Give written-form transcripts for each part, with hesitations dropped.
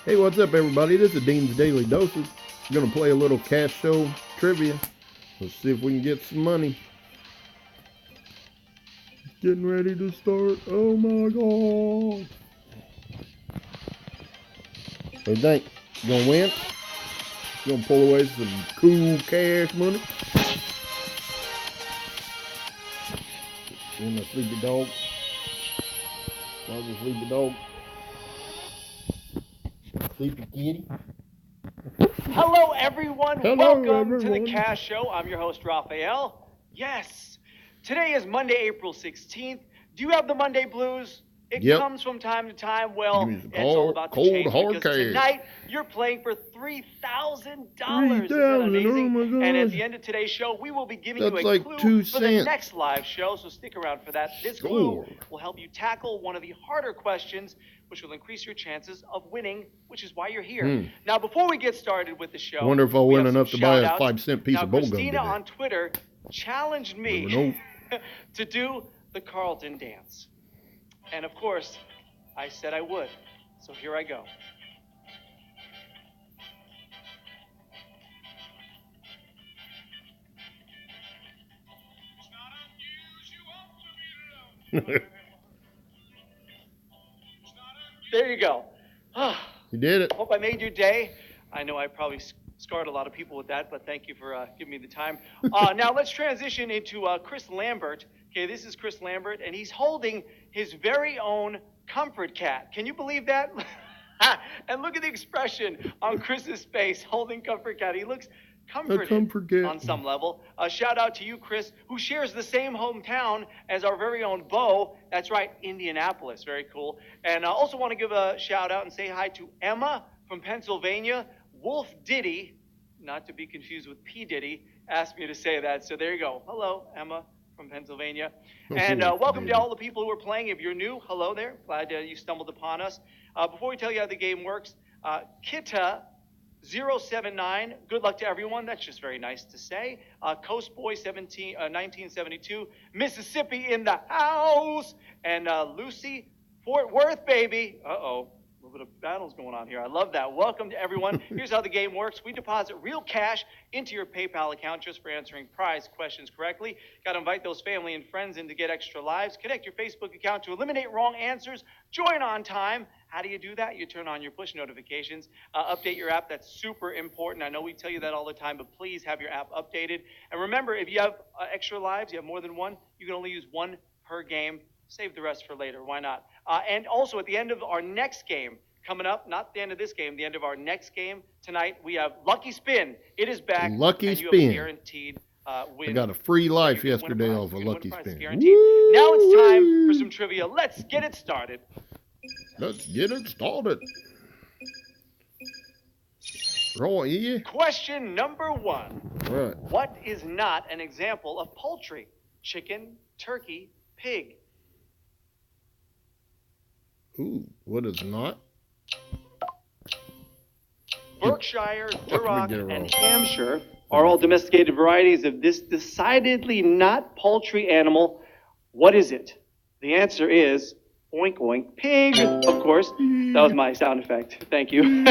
Hey, what's up, everybody? This is Dean's Daily Doses. We're going to play a little cash show trivia. Let's see if we can get some money. Getting ready to start. Oh my god. What do you think? You gonna win? You gonna pull away some cool cash money? In my sleepy dog. I'll just sleepy dog. Sleepy kitty. Hello, everyone. Hello, Welcome to the everyone. Cash Show. I'm your host, Raphael. Yes, today is Monday, April 16th. Do you have the Monday blues? It Yep. comes from time to time. Well, Give me some it's all about the cold, change hard because cash. tonight you're playing for $3,000. $3,000, Isn't that amazing? oh my gosh. And at the end of today's show, we will be giving That's you a like clue 2 for the cents. next live show, so stick around for that. This clue will help you tackle one of the harder questions, which will increase your chances of winning, which is why you're here. Now, before we get started with the show, I wonder if I'll we win have enough some to buy a shout-outs. 5-cent piece now, of bubblegum Christina today. on Twitter challenged Never me know. to do the Carlton dance. And of course, I said I would. So here I go. There you go. You did it. Hope I made your day. I know I probably scarred a lot of people with that, but thank you for giving me the time. Now let's transition into Chris Lambert. Okay, this is Chris Lambert, and he's holding his very own comfort cat. Can you believe that? And look at the expression on Chris's face holding comfort cat. He looks comforted on some level. Shout out to you, Chris, who shares the same hometown as our very own Bo. That's right, Indianapolis. Very cool. And I also want to give a shout out and say hi to Emma from Pennsylvania. Wolf Diddy, not to be confused with P. Diddy, asked me to say that. So there you go. Hello, Emma from Pennsylvania. And welcome to all the people who are playing. If you're new, hello there. Glad you stumbled upon us. Before we tell you how the game works, Kita 079, good luck to everyone. That's just very nice to say. Coast Boy 1972, Mississippi in the house. And Lucy, Fort Worth, baby. Uh-oh. A little bit of battles going on here. I love that. Welcome to everyone. Here's how the game works. We deposit real cash into your PayPal account just for answering prize questions correctly. Got to invite those family and friends in to get extra lives. Connect your Facebook account to eliminate wrong answers. Join on time. How do you do that? You turn on your push notifications. Update your app. That's super important. I know we tell you that all the time, but please have your app updated. And remember, if you have extra lives, you have more than one, you can only use one per game. Save the rest for later. Why not? And also, at the end of our next game, coming up, not the end of this game, the end of our next game tonight, we have Lucky Spin. It is back. Lucky and Spin. You have a guaranteed win. I got a free life yesterday off a Lucky Spin. Now it's time for some trivia. Let's get it started. Let's get it started. Roy. Question number 1. Right. What is not an example of poultry? Chicken, turkey, pig. Ooh, what is not? Berkshire, Duroc, and Hampshire are all domesticated varieties of this decidedly not poultry animal. What is it? The answer is oink oink pig, of course. That was my sound effect. Thank you.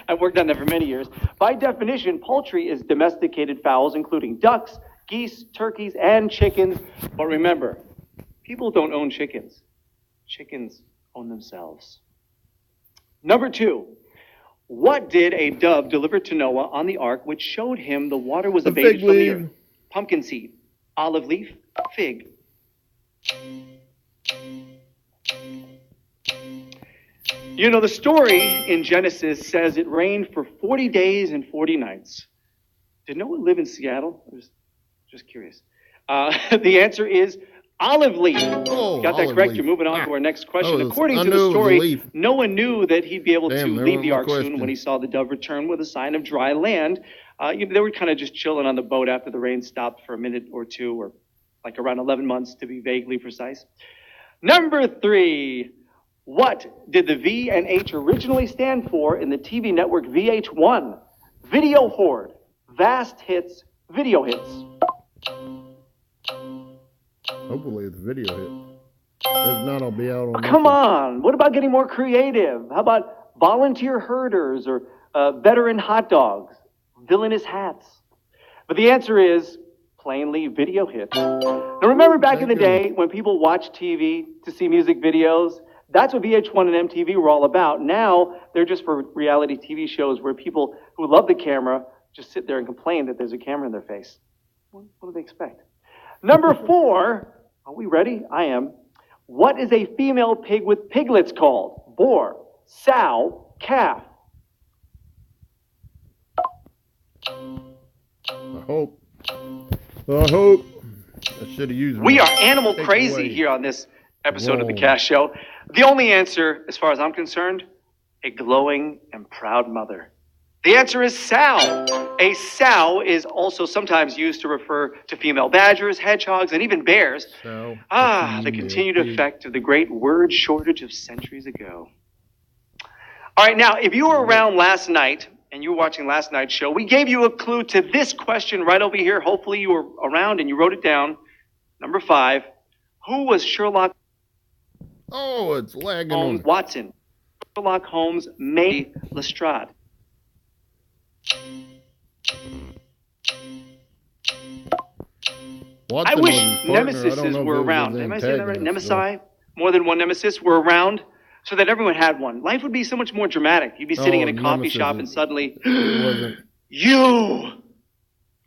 I've worked on that for many years. By definition, poultry is domesticated fowls, including ducks, geese, turkeys, and chickens. But remember, people don't own chickens. Chickens own themselves. Number 2. What did a dove deliver to Noah on the ark which showed him the water was abated from the earth? Pumpkin seed, olive leaf, fig. You know, the story in Genesis says it rained for 40 days and 40 nights. Did Noah live in Seattle? I was just curious. The answer is olive leaf. Oh, got that correct? You're moving on to our next question. According to the story, Noah knew that he'd be able to leave the ark soon when he saw the dove return with a sign of dry land. They were kind of just chilling on the boat after the rain stopped for a minute or two, or like around 11 months to be vaguely precise. Number 3. What did the V and H originally stand for in the TV network VH1? Video Horde, Vast Hits, Video Hits. Hopefully it's a video hit. If not, I'll be out on Come on. What about getting more creative? How about volunteer herders, or veteran hot dogs, villainous hats? But the answer is plainly video hits. Now remember back in the day when people watched TV to see music videos? That's what VH1 and MTV were all about. Now they're just for reality TV shows where people who love the camera just sit there and complain that there's a camera in their face. What do they expect? Number 4, are we ready? I am. What is a female pig with piglets called? Boar, sow, calf? I hope. I should have used. We are animal crazy here on this episode of the Cash Show. The only answer, as far as I'm concerned, a glowing and proud mother. The answer is sow. A sow is also sometimes used to refer to female badgers, hedgehogs, and even bears. The continued effect of the great word shortage of centuries ago. All right, now, if you were around last night and you were watching last night's show, we gave you a clue to this question right over here. Hopefully you were around and you wrote it down. Number 5, who was Sherlock It's lagging Holmes on. Watson? Sherlock Holmes May Lestrade. Watson I wish was his partner. nemesises were around. Am I saying that right? Antagonist, Nemesi? More than one nemesis were around so that everyone had one. Life would be so much more dramatic. You'd be sitting in a coffee shop and suddenly, you!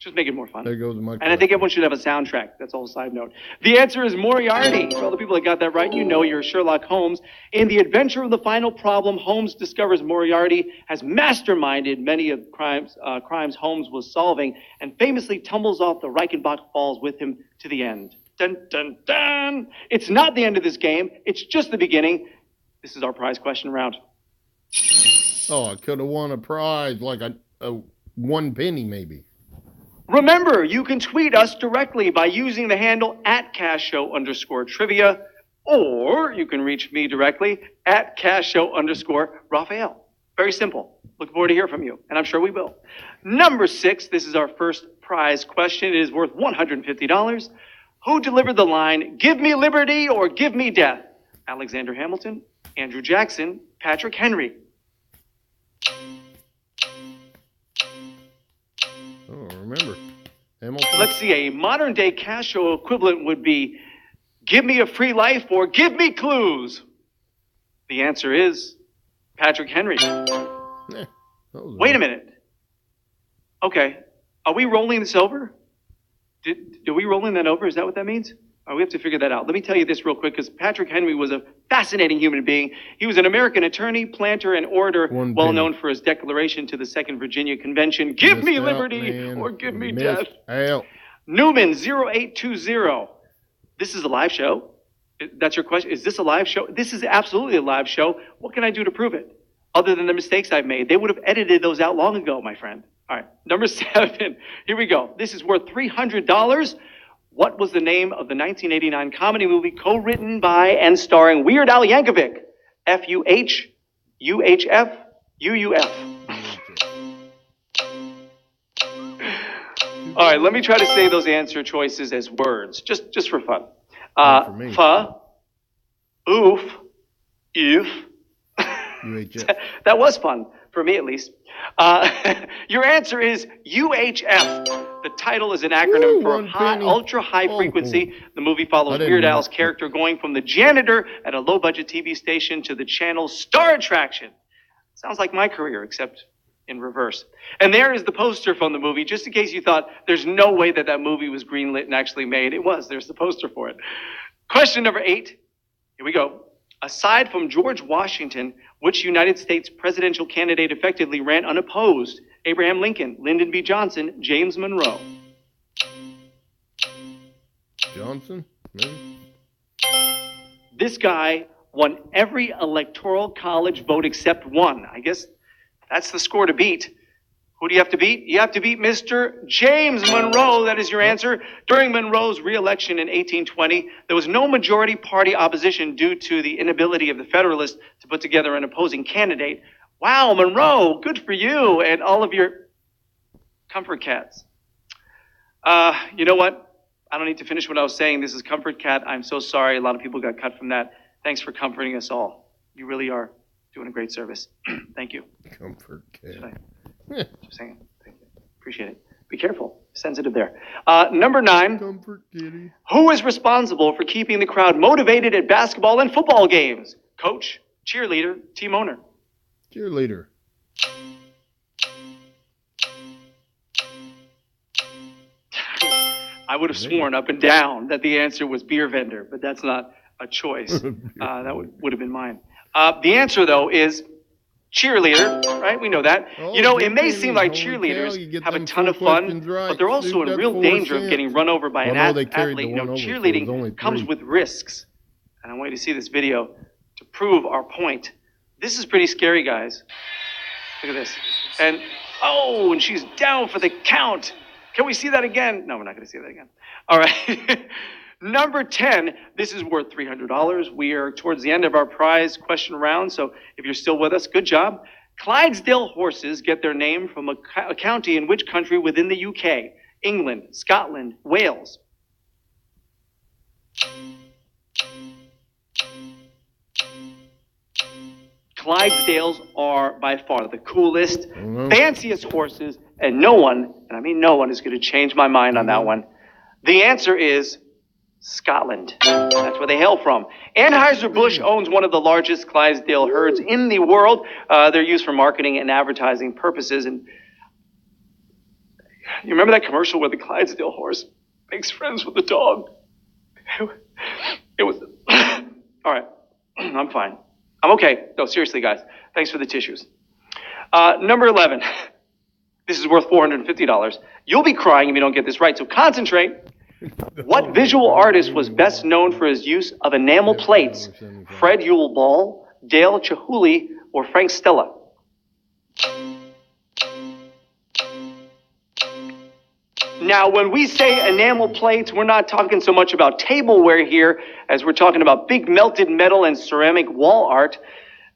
Just make it more fun. There goes my And I think everyone should have a soundtrack. That's all a side note. The answer is Moriarty. For all the people that got that right, you know you're Sherlock Holmes. In The Adventure of the Final Problem, Holmes discovers Moriarty has masterminded many of crimes Holmes was solving and famously tumbles off the Reichenbach Falls with him to the end. Dun, dun, dun. It's not the end of this game. It's just the beginning. This is our prize question round. I could have won a prize, like a 1 penny maybe. Remember, you can tweet us directly by using the handle @CashShow_trivia, or you can reach me directly @CashShow_Raphael. Very simple. Looking forward to hear from you, and I'm sure we will. Number 6, this is our first prize question. It is worth $150. Who delivered the line, "Give me liberty or give me death"? Alexander Hamilton, Andrew Jackson, Patrick Henry. Remember, Hamilton. Let's see, a modern day Cash Show equivalent would be, "Give me a free life or give me clues." The answer is Patrick Henry. Wait a minute. Okay, are we rolling this over? Are we rolling that over? Is that what that means? We have to figure that out. Let me tell you this real quick, because Patrick Henry was a fascinating human being. He was an American attorney, planter, and orator, well known for his declaration to the Second Virginia Convention, "Give me liberty or give me death." Newman 0820. This is a live show. That's your question. Is this a live show? This is absolutely a live show. What can I do to prove it? Other than the mistakes I've made. They would have edited those out long ago, my friend. All right, number 7. Here we go. This is worth $300. What was the name of the 1989 comedy movie co-written by and starring Weird Al Yankovic? FUH, UHF, UUF. All right, let me try to say those answer choices as words, just for fun. Fa, oof, if. UHF. That was fun, for me at least. Your answer is UHF. The title is an acronym for Ultra High Frequency. The movie follows Weird Al's character going from the janitor at a low-budget TV station to the channel's star attraction. Sounds like my career, except in reverse. And there is the poster from the movie, just in case you thought there's no way that movie was greenlit and actually made. It was. There's the poster for it. Question number 8. Here we go. Aside from George Washington, which United States presidential candidate effectively ran unopposed? Abraham Lincoln, Lyndon B. Johnson, James Monroe. Johnson, maybe? This guy won every electoral college vote except one. I guess that's the score to beat. Who do you have to beat? You have to beat Mr. James Monroe. That is your answer. During Monroe's re-election in 1820, there was no majority party opposition due to the inability of the Federalists to put together an opposing candidate. Wow, Monroe, good for you and all of your Comfort Cats. You know what? I don't need to finish what I was saying. This is Comfort Cat. I'm so sorry. A lot of people got cut from that. Thanks for comforting us all. You really are doing a great service. Thank you. Comfort Just cat. saying. Thank you. Appreciate it. Be careful. Sensitive there. Number 9. Comfort kitty. Who is responsible for keeping the crowd motivated at basketball and football games? Coach, cheerleader, team owner. Cheerleader. I would have sworn up and down that the answer was beer vendor, but that's not a choice. That would have been mine. The answer, though, is cheerleader, right? We know that. Oh, You know, it may Jimmy, seem like holy cow, you cheerleaders get have a them ton 4 of fun, questions right. but they're also Suit in got real 4 danger of cents. getting run over by Well, an no, they carried athlete. the You know, one over, so it was cheerleading only comes 3. with risks. And I want you to see this video to prove our point. This is pretty scary, guys. Look at this. And, oh, and she's down for the count. Can we see that again? No, we're not going to see that again. All right. Number 10, this is worth $300. We are towards the end of our prize question round, so if you're still with us, good job. Clydesdale horses get their name from a county in which country within the UK? England, Scotland, Wales. Clydesdales are by far the coolest, fanciest horses, and no one, and I mean no one, is going to change my mind on that one. The answer is Scotland. That's where they hail from. Anheuser-Busch owns one of the largest Clydesdale herds in the world. They're used for marketing and advertising purposes. And you remember that commercial where the Clydesdale horse makes friends with the dog? It was... All right. I'm fine. I'm okay. No, seriously, guys. Thanks for the tissues. Number 11. This is worth $450. You'll be crying if you don't get this right, so concentrate. What visual artist was best known for his use of enamel plates? Fred Ewell Ball, Dale Chihuly, or Frank Stella? Now, when we say enamel plates, we're not talking so much about tableware here as we're talking about big melted metal and ceramic wall art.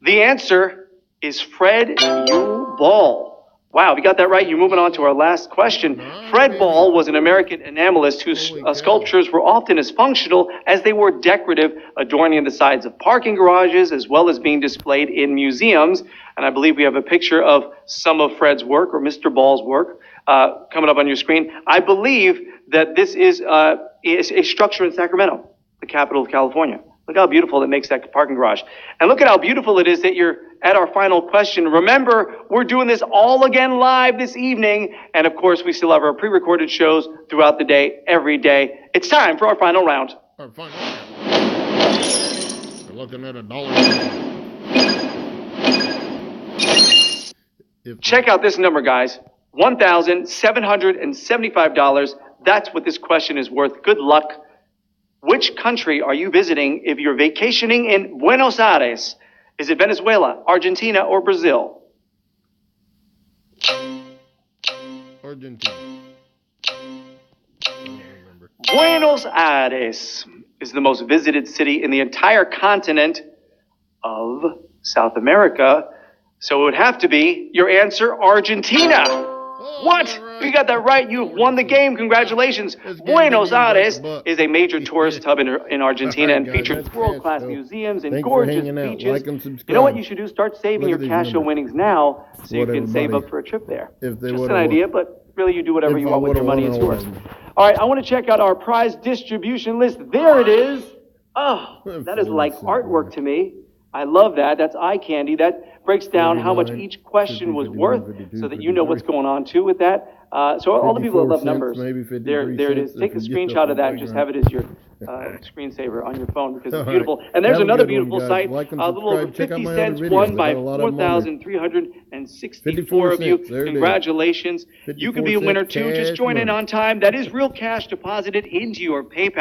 The answer is Fred Ewell Ball. Wow, we got that right. You're moving on to our last question. Fred Ball was an American enamelist whose sculptures were often as functional as they were decorative, adorning the sides of parking garages as well as being displayed in museums. And I believe we have a picture of some of Fred's work, or Mr. Ball's work, coming up on your screen. I believe that this is a structure in Sacramento, the capital of California. Look how beautiful it makes that parking garage. And look at how beautiful it is that you're at our final question. Remember, we're doing this all again live this evening. And of course, we still have our pre-recorded shows throughout the day, every day. It's time for our final round. Our final round. We're looking at $1. Check out this number, guys. $1,775. That's what this question is worth. Good luck. Which country are you visiting if you're vacationing in Buenos Aires? Is it Venezuela, Argentina, or Brazil? Argentina. I don't remember. Buenos Aires is the most visited city in the entire continent of South America. So it would have to be your answer, Argentina. Oh, What? all right. You got that right. You've won the game. Congratulations. This game Buenos didn't even Aires bust. is a major tourist hub in Argentina and All right, guys, features that's world-class Cash Show. museums and Thanks for gorgeous hanging out. beaches. Like and subscribe. You know what you should do? Start saving Look your at these Cash Show numbers. winnings now so you What can save everybody- up for a trip there. if they Just would've an idea, won. but really you do whatever If you I want with your would've money. won, It's I yours. would've. All right, I want to check out our prize distribution list. There it is. Oh, that is like artwork to me. I love that. That's eye candy. That breaks down how much 49, each question was 51, worth 52, so that you know what's 53. going on too with that. So all the people that 54 love cents, numbers, maybe there 53 it is. cents Take a if you get screenshot the of that and just have it as your screensaver on your phone because All it's right. beautiful. And there's Have a another good one, beautiful guys. site. Like and A little over subscribe. Check out 50 my other cents videos. won I by got a lot of them on there. 4,364 of you. 54 cents. There it is. Congratulations. You could be a 54 winner cents too. Just cash join in money. on time. That is real cash deposited into your PayPal.